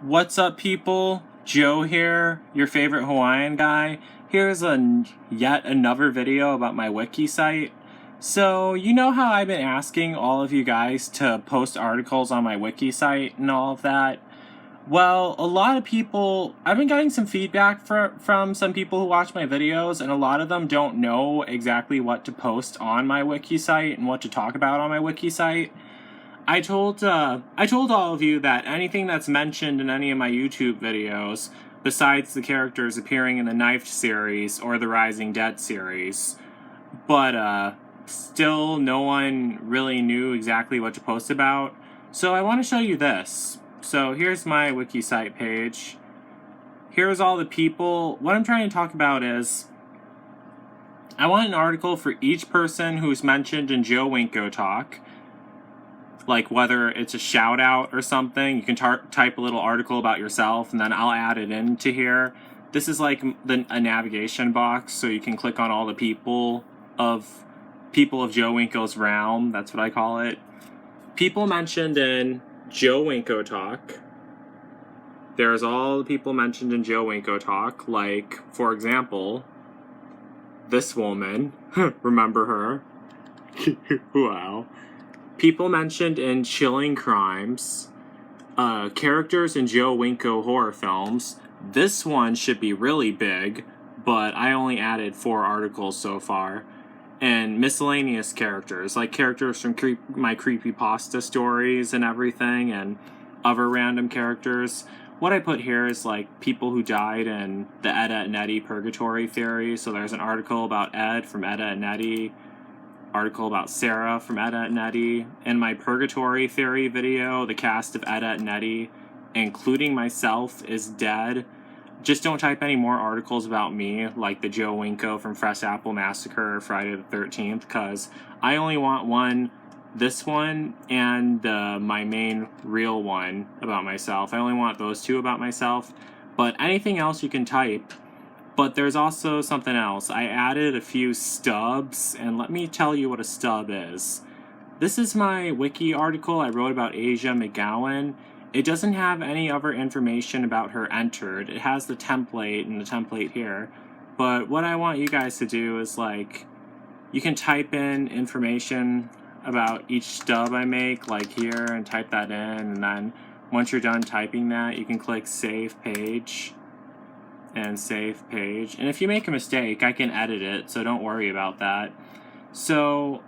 What's up, people? Joe here, your favorite Hawaiian guy. Here's yet another video about my wiki site. So, you know how I've been asking all of you guys to post articles on my wiki site and all of that? Well, a lot of people, I've been getting some feedback from some people who watch my videos, and a lot of them don't know exactly what to post on my wiki site and what to talk about on my wiki site. I told all of you that anything that's mentioned in any of my YouTube videos, besides the characters appearing in the Knifed series or the Rising Dead series, but still no one really knew exactly what to post about. So I want to show you this. So here's my wiki site page. Here's all the people. What I'm trying to talk about is I want an article for each person who's mentioned in Joe Winko Talk. Like whether it's a shout out or something, you can type a little article about yourself and then I'll add it into here. This is like a navigation box, so you can click on all the people of Joe Winko's realm. That's what I call it. People mentioned in Joe Winko Talk. There's all the people mentioned in Joe Winko Talk, like, for example, this woman. Remember her? Wow. People mentioned in Chilling Crimes, characters in Joe Winko horror films. This one should be really big, but I only added 4 articles so far. And miscellaneous characters, like characters from my creepypasta stories and everything, and other random characters. What I put here is like people who died in the Edda and Eddie Purgatory theory. So there's an article about Ed from Edda and Eddie, article about Sarah from Edda and Eddie. In my Purgatory Theory video, the cast of Edda and Eddie, including myself, is dead. Just don't type any more articles about me, like the Joe Winko from Fresh Apple Massacre or Friday the 13th, because I only want one, this one, and my main real one about myself. I only want those 2 about myself, but anything else you can type. But there's also something else. I added a few stubs, and let me tell you what a stub is. This is my wiki article I wrote about Asia McGowan. It doesn't have any other information about her entered. It has the template and the template here. But what I want you guys to do is, like, you can type in information about each stub I make, like here, and type that in, and then once you're done typing that, you can click Save Page. And save page. And if you make a mistake, I can edit it, so don't worry about that. So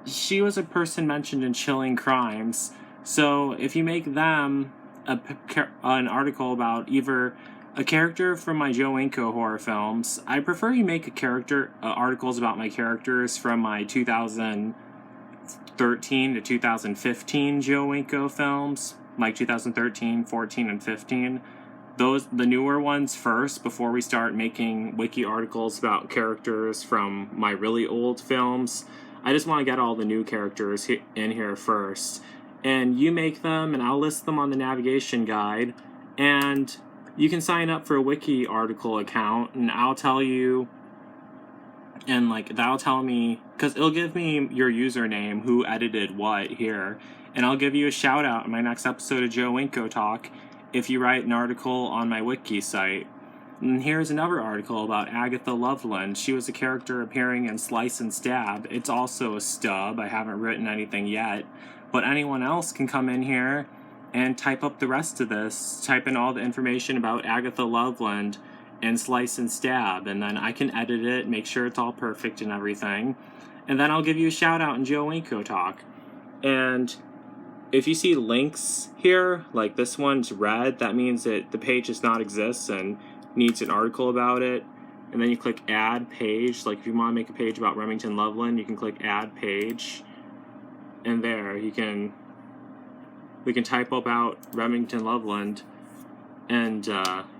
she was a person mentioned in Chilling Crimes. So if you make them an article about either a character from my Joe Winko horror films, I prefer you make articles about my characters from my 2013 to 2015 Joe Winko films, like 2013, 14, and 15. The newer ones first, before we start making wiki articles about characters from my really old films. I just want to get all the new characters in here first. And you make them, and I'll list them on the navigation guide. And you can sign up for a wiki article account, and I'll tell you, and like that'll tell me, because it'll give me your username, who edited what here. And I'll give you a shout out in my next episode of Joe Winko Talk if you write an article on my wiki site. And here's another article about Agatha Loveland. She was a character appearing in Slice and Stab. It's also a stub. I haven't written anything yet. But anyone else can come in here and type up the rest of this. Type in all the information about Agatha Loveland and Slice and Stab. And then I can edit it, make sure it's all perfect and everything. And then I'll give you a shout out in Joe Winko Talk. And if you see links here, like this one's red, that means that the page does not exist and needs an article about it. And then you click Add Page. Like if you want to make a page about Remington Loveland, you can click Add Page. And there, we can type about Remington Loveland. And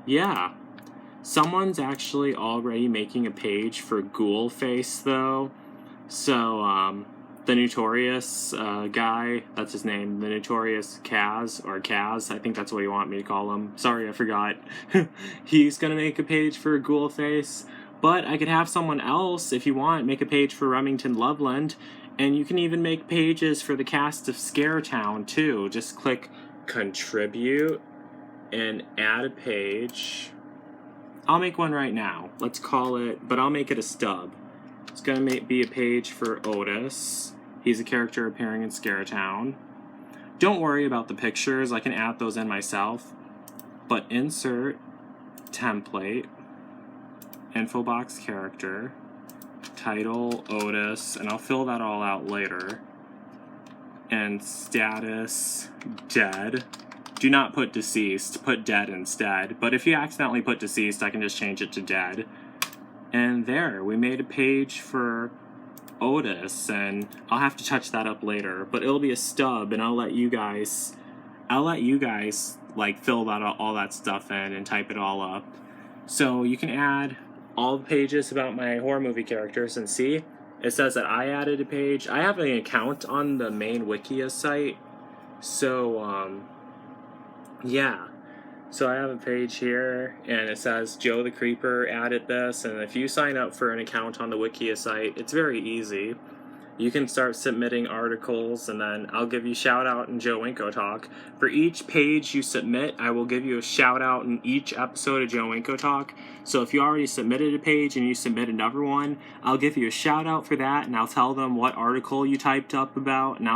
yeah, someone's actually already making a page for Ghoul Face though. So the Notorious guy, that's his name, the Notorious Kaz, or Kaz, I think that's what you want me to call him. Sorry, I forgot. He's gonna make a page for Ghoulface, but I could have someone else, if you want, make a page for Remington Loveland, and you can even make pages for the cast of Scaretown, too. Just click Contribute, and add a page. I'll make one right now. Let's call it, but I'll make it a stub. It's going to be a page for Otis. He's a character appearing in Scaretown. Don't worry about the pictures. I can add those in myself. But insert, template, info box character, title, Otis, and I'll fill that all out later. And status, dead. Do not put deceased, put dead instead. But if you accidentally put deceased, I can just change it to dead. And there, we made a page for Otis, and I'll have to touch that up later. But it'll be a stub, and I'll let you guys like fill that all that stuff in and type it all up. So you can add all the pages about my horror movie characters, and see, it says that I added a page. I have an account on the main Wiki site, so yeah. So I have a page here, and it says Joe the Creeper added this, and if you sign up for an account on the Wiki site, it's very easy. You can start submitting articles, and then I'll give you shout out in Joe Winko Talk. For each page you submit, I will give you a shout out in each episode of Joe Winko Talk. So if you already submitted a page and you submit another one, I'll give you a shout out for that, and I'll tell them what article you typed up about, and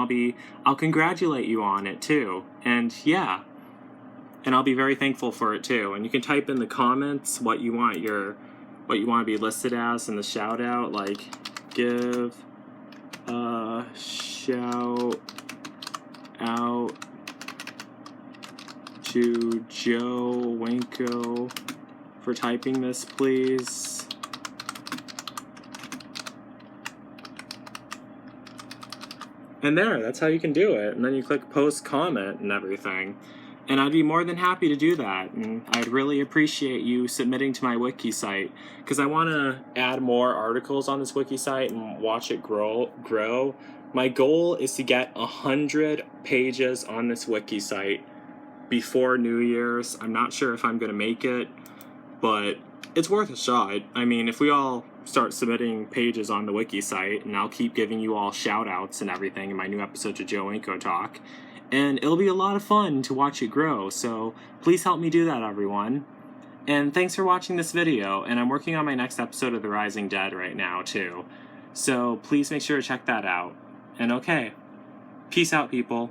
I'll congratulate you on it too. And yeah. And I'll be very thankful for it too. And you can type in the comments what you want to be listed as in the shout out, like give a shout out to Joe Winko for typing this, please. And there, that's how you can do it. And then you click post comment and everything. And I'd be more than happy to do that, and I'd really appreciate you submitting to my Wiki site, because I want to add more articles on this Wiki site and watch it grow. My goal is to get 100 pages on this Wiki site before New Year's. I'm not sure if I'm going to make it, but it's worth a shot. I mean, if we all start submitting pages on the Wiki site, and I'll keep giving you all shout-outs and everything in my new episode of Joe Winko Talk, and it'll be a lot of fun to watch it grow, so please help me do that, everyone. And thanks for watching this video, and I'm working on my next episode of The Rising Dead right now, too. So please make sure to check that out. And okay, peace out, people.